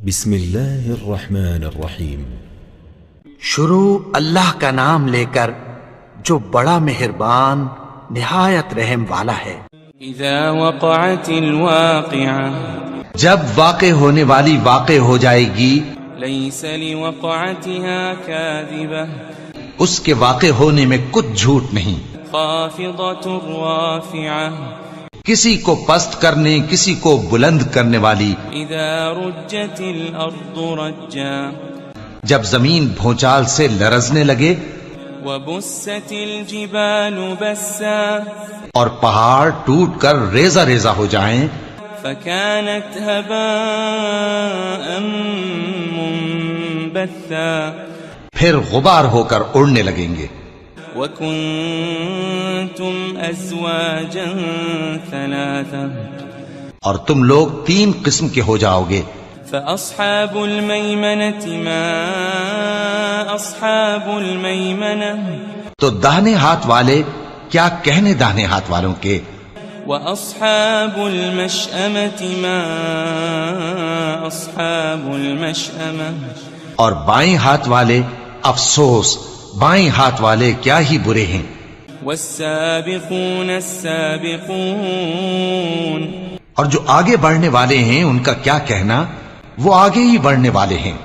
بسم اللہ الرحمن الرحیم۔ شروع اللہ کا نام لے کر جو بڑا مہربان نہایت رحم والا ہے۔ اذا وقعت الواقعہ، جب واقع ہونے والی واقع ہو جائے گی، لیس لوقعتها کاذبہ، اس کے واقع ہونے میں کچھ جھوٹ نہیں۔ خافضۃ رافعہ، کسی کو پست کرنے کسی کو بلند کرنے والی۔ اذا رجت الارض رجا، جب زمین بھونچال سے لرزنے لگے، وبست الجبال بسا، اور پہاڑ ٹوٹ کر ریزہ ریزہ ہو جائیں، فكانت هباء منبثا، پھر غبار ہو کر اڑنے لگیں گے۔ وكنتم ازواجا ثلاثا، اور تم لوگ 3 قسم کے ہو جاؤ گے۔ فاصحاب المیمنة ما اصحاب المیمنة، تو داہنے ہاتھ والے کیا کہنے داہنے ہاتھ والوں کے، واصحاب المشأمة ما اصحاب المشأمة، اور بائیں ہاتھ والے افسوس، بائیں ہاتھ والے کیا ہی برے ہیں۔ والسابقون السابقون، اور جو آگے بڑھنے والے ہیں ان کا کیا کہنا، وہ آگے ہی بڑھنے والے ہیں۔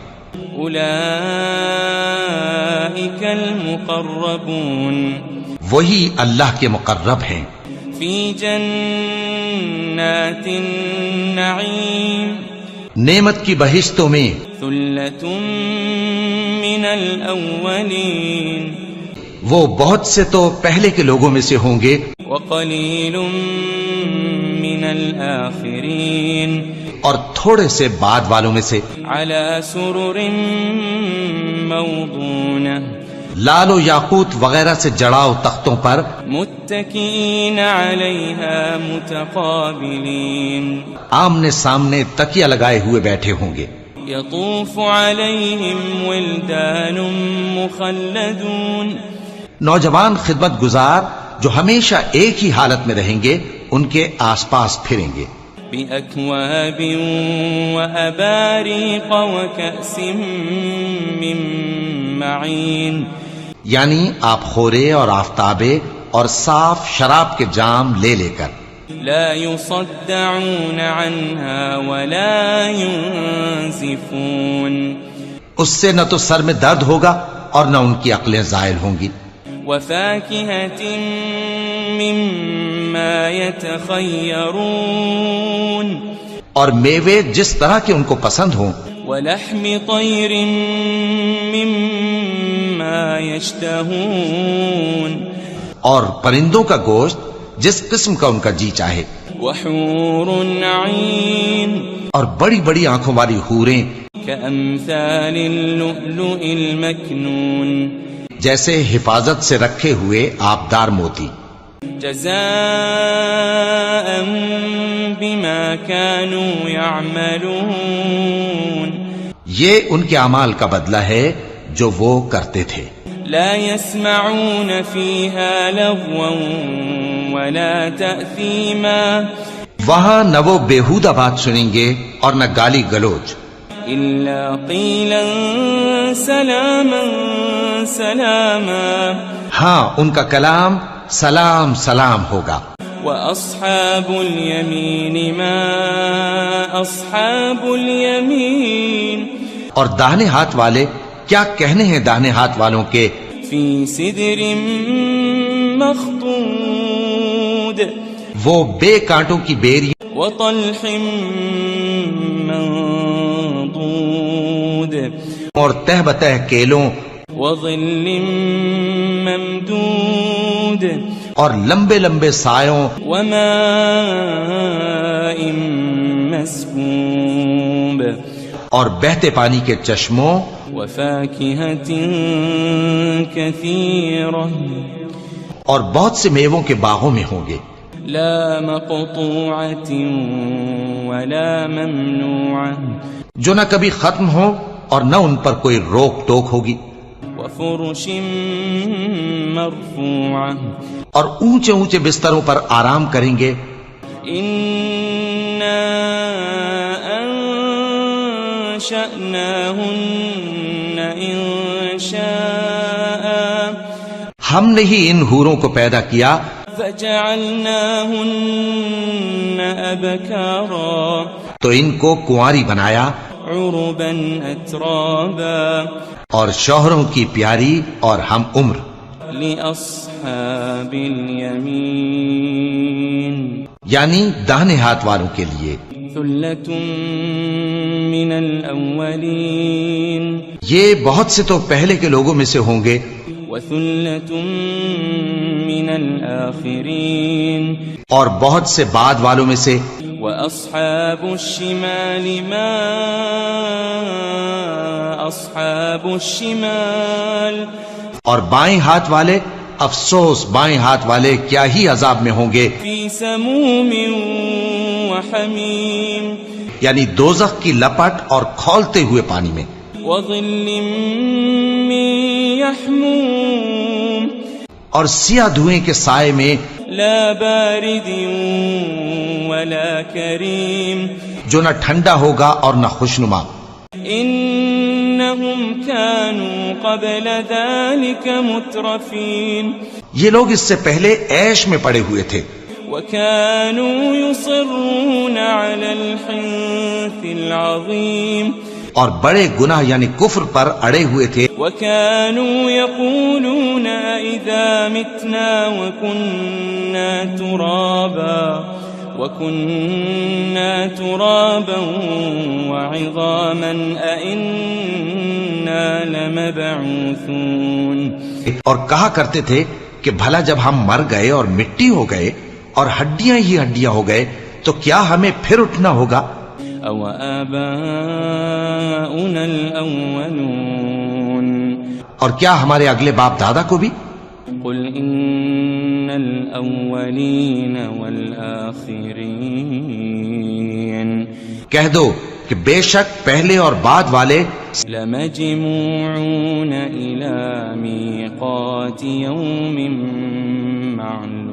اولئک المقربون، وہی اللہ کے مقرب ہیں۔ فی جنات النعیم، نعمت کی بہشتوں میں۔ ثلۃ من الاولین، وہ بہت سے تو پہلے کے لوگوں میں سے ہوں گے، وقلیل من الآخرین، اور تھوڑے سے بعد والوں میں سے۔ علی سرر موضونہ، لال و یاقوت وغیرہ سے جڑاؤ تختوں پر، متکئین علیہا متقابلین، آمنے سامنے تکیہ لگائے ہوئے بیٹھے ہوں گے۔ یطوف علیہم ولدان مخلدون، نوجوان خدمت گزار جو ہمیشہ ایک ہی حالت میں رہیں گے ان کے آس پاس پھریں گے۔ بأکواب وأباریق وکأس من معین، یعنی آپ خورے اور آفتابے اور صاف شراب کے جام لے لے کر۔ لا يصدعون عنها ولا ينزفون، اس سے نہ تو سر میں درد ہوگا اور نہ ان کی عقلیں زائل ہوں گی۔ وفاكهة مما يتخيرون، اور میوے جس طرح کے ان کو پسند ہوں۔ ولحم طير مما يشتهون، اور پرندوں کا گوشت جس قسم کا ان کا جی چاہے۔ وحور عين، اور بڑی بڑی آنکھوں والی حوریں، كأمثال اللؤلؤ المكنون، جیسے حفاظت سے رکھے ہوئے آبدار موتی۔ جزاء بما كانوا يعملون، یہ ان کے اعمال کا بدلہ ہے جو وہ کرتے تھے۔ لا يسمعون فيها لغوا ولا تأثيما، وہاں نہ وہ بیہودہ بات سنیں گے اور نہ گالی گلوچ، إلا قيلا سلاما سلاما، ہاں ان کا کلام سلام سلام ہوگا۔ وأصحاب اليمين ما أصحاب اليمين، اور داہنے ہاتھ والے کیا کہنے ہیں داہنے ہاتھ والوں کے، في سدر مخضود، وہ بے کانٹوں کی بیری، وطلح منضود، اور تہ بتہ کیلوں، وظل ممدود، اور لمبے لمبے سایوں، وماء مسكوب، اور بہتے پانی کے چشموں، وفاكهة كثيرة، اور بہت سے میووں کے باغوں میں ہوں گے۔ لا مقطوعة ولا ممنوعة، جو نہ کبھی ختم ہو اور نہ ان پر کوئی روک ٹوک ہوگی۔ وفرش مرفوعة، اور اونچے اونچے بستروں پر آرام کریں گے۔ إنا وأنشأناهن إنشاء ہم نے ہی ان حوروں کو پیدا کیا فجعلناهن أبكارا تو ان کو کنواری بنایا عربا أترابا اور شوہروں کی پیاری اور ہم عمر لأصحاب اليمين یعنی داہنے ہاتھ والوں کے لیے ثلة من الأولين یہ بہت سے تو پہلے کے لوگوں میں سے ہوں گے وثلة من الآخرين اور بہت سے بعد والوں میں سے وأصحاب الشمال ما أصحاب الشمال اور بائیں ہاتھ والے افسوس بائیں ہاتھ والے کیا ہی عذاب میں ہوں گے في سموم وحميم یعنی دوزخ کی لپٹ اور کھولتے ہوئے پانی میں وظل من يحموم اور سیاہ دھوئیں کے سائے میں لا بارد ولا كريم جو نہ ٹھنڈا ہوگا اور نہ خوشنما إنهم كانوا قبل ذلك مترفين یہ لوگ اس سے پہلے عیش میں پڑے ہوئے تھے وكانوا يصرون على الحنث العظيم اور بڑے گناہ یعنی کفر پر اڑے ہوئے تھے وكانوا يقولون إذا متنا وكنا ترابا وعظاما أئنا لمبعوثون اور کہا کرتے تھے کہ بھلا جب ہم مر گئے اور مٹی ہو گئے اور ہڈیاں ہی ہڈیاں ہو گئے تو کیا ہمیں پھر اٹھنا ہوگا أو آباؤنا الأولون اور کیا ہمارے اگلے باپ دادا کو بھی قل إن الأولين والآخرين کہہ دو کہ بے شک پہلے اور بعد والے لمجموعون إلى ميقات يوم معلوم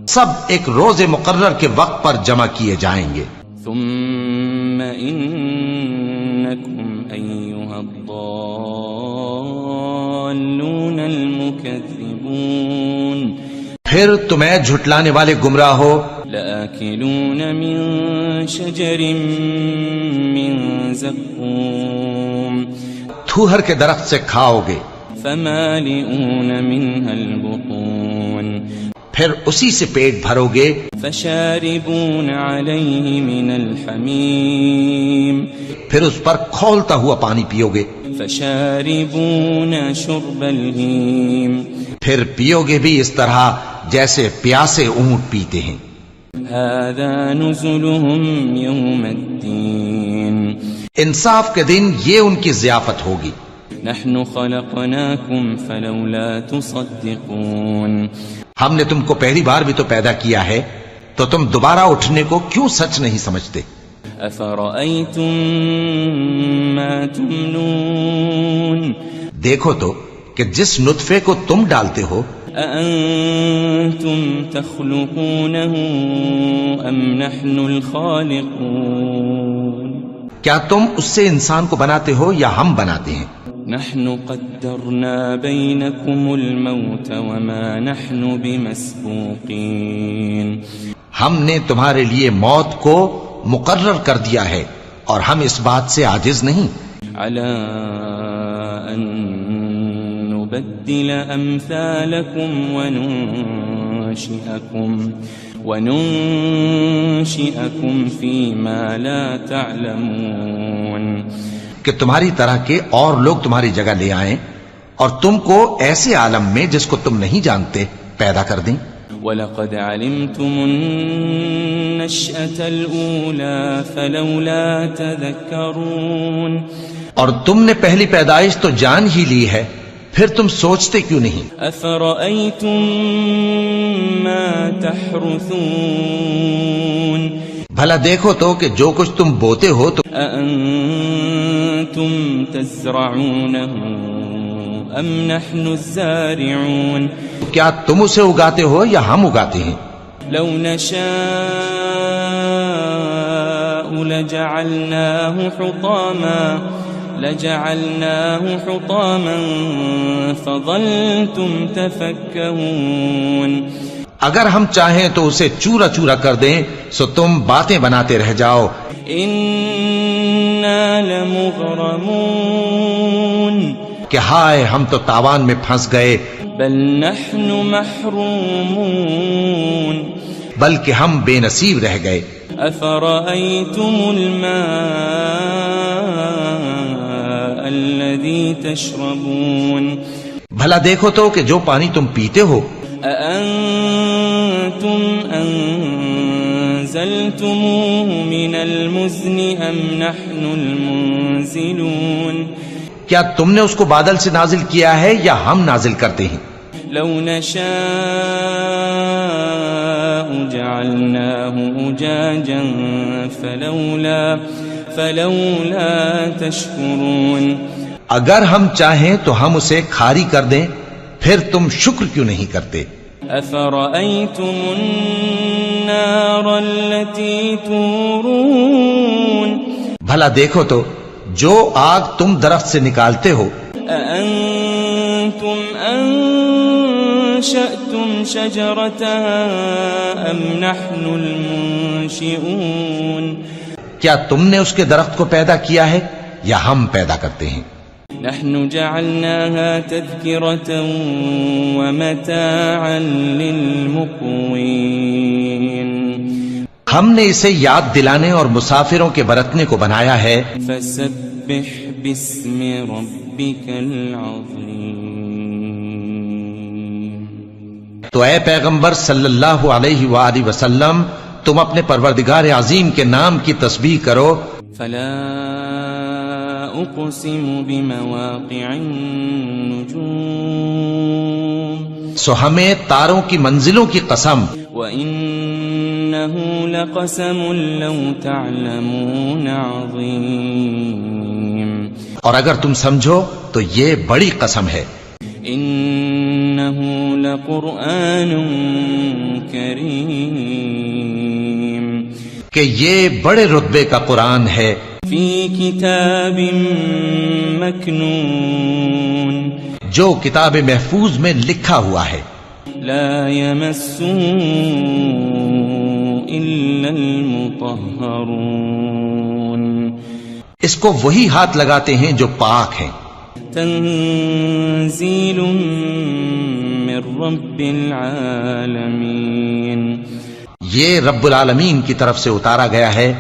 سب ایک روز مقرر کے وقت پر جمع کیے جائیں گے ثم إنكم أيها الضالون المكذبون پھر تمہیں جھٹلانے والے گمراہ ہو لآكلون من شجر من زقوم تھوہر کے درخت سے کھاؤ گے فمالئون منها البطون پھر اسی سے پیٹ بھرو گے فشاربون عليه من الحميم پھر اس پر کھولتا ہوا پانی پیو گے فشاربون شرب الهيم پھر پیو گے بھی اس طرح جیسے پیاسے اونٹ پیتے ہیں هذا نزلهم يوم الدين انصاف کے دن یہ ان کی ضیافت ہوگی نحن خلقناكم فلولا تصدقون ہم نے تم کو پہلی بار بھی تو پیدا کیا ہے تو تم دوبارہ اٹھنے کو کیوں سچ نہیں سمجھتے أفرأيتم ما تمنون دیکھو تو کہ جس نطفے کو تم ڈالتے ہو أأنتم تخلقونه أم نحن الخالقون کیا تم اس سے انسان کو بناتے ہو یا ہم بناتے ہیں نحن قدرنا بينكم الموت وما نحن بمسبوقين ہم نے تمہارے لیے موت کو مقرر کر دیا ہے اور ہم اس بات سے عاجز نہیں على أن نبدل أمثالكم وننشئكم فيما لا تعلمون کہ تمہاری طرح کے اور لوگ تمہاری جگہ لے آئیں اور تم کو ایسے عالم میں جس کو تم نہیں جانتے پیدا کر دیں وَلَقَدْ عَلِمْتُمُ النَّشْأَةَ الْأُولَى فَلَوْلَا تَذَكَّرُونَ اور تم نے پہلی پیدائش تو جان ہی لی ہے پھر تم سوچتے کیوں نہیں أَفَرَأَيْتُم مَّا تَحْرُثُونَ بھلا دیکھو تو کہ جو کچھ تم بوتے ہو تو أَأَنتُمْ تَزْرَعُونَهُ أَمْ نَحْنُ الزَّارِعُونَ کیا تم اسے اگاتے ہو یا ہم اگاتے ہیں لو نشاء لجعلناه حطاما فظلتم تفكهون. اگر ہم چاہیں تو اسے چورا چورا کر دیں سو تم باتیں بناتے رہ جاؤ. انا لمغرمون. کہ ہائے ہم تو تاوان میں پھنس گئے. بل نحن محرومون. بلکہ ہم بے نصیب رہ گئے. افرأيتم الماء الذي تشربون. بھلا دیکھو تو کہ جو پانی تم پیتے ہو. أأنتم أنزلتموه من المزن أم نحن المنزلون. کیا تم نے اس کو بادل سے نازل کیا ہے یا ہم نازل کرتے ہیں؟ لو نشاء جعلناه أجاجا فلولا تشكرون. اگر ہم چاہیں تو ہم اسے کھاری کر دیں پھر تم شکر کیوں نہیں کرتے؟ أفرأيتم النار التي تورون. بھلا دیکھو تو جو آگ تم درخت سے نکالتے ہو. أأنتم أنشأتم شجرتها أم نحن المنشئون. کیا تم نے اس کے درخت کو پیدا کیا ہے یا ہم پیدا کرتے ہیں؟ نحن جعلناها تذكرة ومتاعا للمقوين. ہم نے اسے یاد دلانے اور مسافروں کے برتنے کو بنایا ہے. فسبح باسم ربك العظيم. تو اے پیغمبر صلی اللہ علیہ وآلہ وسلم تم اپنے پروردگار عظیم کے نام کی تسبیح کرو. فلا اقسم بمواقع النجوم. سو ہمیں تاروں کی منزلوں کی قسم. وَإِنَّهُ لَقَسَمٌ لَوْ تَعْلَمُونَ عَظِيمٌ. اور اگر تم سمجھو تو یہ بڑی قسم ہے. إِنَّهُ لَقُرْآنٌ كَرِيمٌ. کہ یہ بڑے رتبے کا قرآن ہے. فِي كِتَابٍ مَكْنُونٍ. جو کتاب محفوظ میں لکھا ہوا ہے. لا يمسه إلا المطهرون. اس کو وہی ہاتھ لگاتے ہیں جو پاک ہیں. تنزيل من رب العالمين. یہ رب العالمین کی طرف سے اتارا گیا ہے.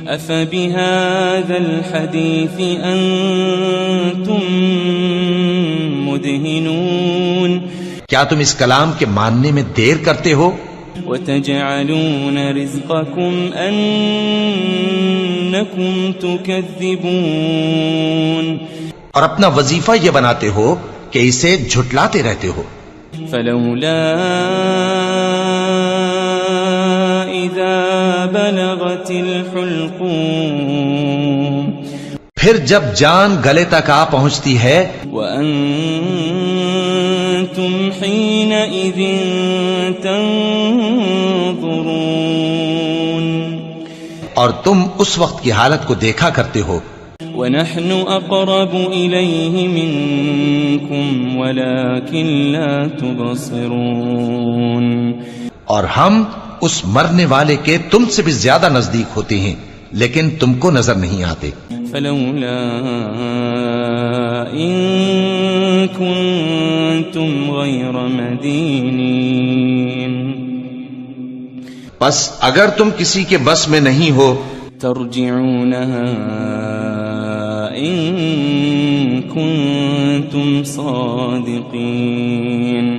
أفبهذا الحديث أنتم مدهنون. کیا تم اس کلام کے ماننے میں دیر کرتے ہو؟ وتجعلون رزقكم أنكم تكذبون. اور اپنا وظیفہ یہ بناتے ہو کہ اسے جھٹلاتے رہتے ہو. فلولا إذا بلغت الحلقوم. پھر جب جان گلے تک آ پہنچتی ہے. وأنتم حينئذ تنظرون. اور تم اس وقت کی حالت کو دیکھا کرتے ہو. ونحن أقرب إليه منكم ولكن لا تبصرون. اور ہم اس مرنے والے کے تم سے بھی زیادہ نزدیک ہوتے ہیں لیکن تم کو نظر نہیں آتے. فلولا إن كنتم غير مدينين. بس اگر تم کسی کے بس میں نہیں ہو ترجعونها إن كنتم صادقين.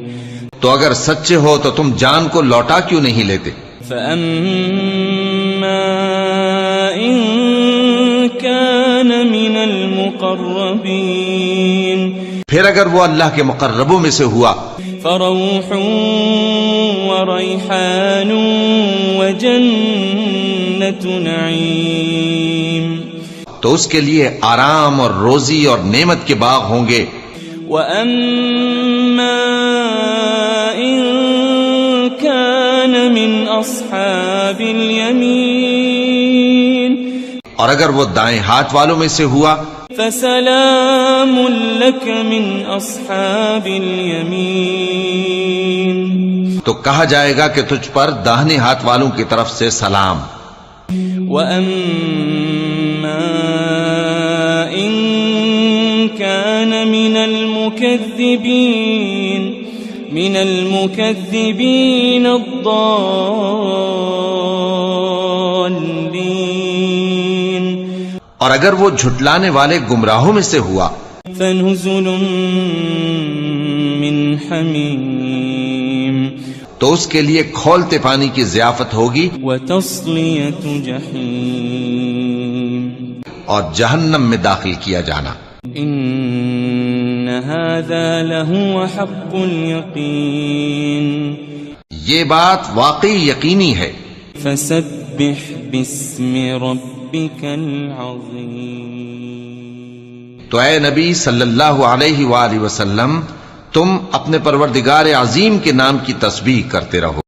تو اگر سچے ہو تو تم جان کو لوٹا کیوں نہیں لیتے؟ فأما إن كان من المقربين. پھر اگر وہ اللہ کے مقربوں میں سے ہوا فروح وريحان وجنة نعيم. تو اس کے لیے آرام اور روزی اور نعمت کے باغ ہوں گے. وأما إن كان من أصحاب اليمين اور اگر وہ دائیں ہاتھ والوں میں سے ہوا فسلام لك من أصحاب اليمين تو کہا جائے گا کہ تجھ پر داہنے ہاتھ والوں کی طرف سے سلام. وأما إن كان من المكذبين الضالين اور اگر وہ جھٹلانے والے گمراہوں میں سے ہوا فنزل من حمیم تو اس کے لیے کھولتے پانی کی ضیافت ہوگی وتصلیۃ جحیم اور جہنم میں داخل کیا جانا. ان هذا لهو حق اليقین یہ بات واقعی یقینی ہے. فسبح باسم ربك العظیم تو اے نبی صلی اللہ علیہ وآلہ وسلم تم اپنے پروردگار عظیم کے نام کی تسبیح کرتے رہو.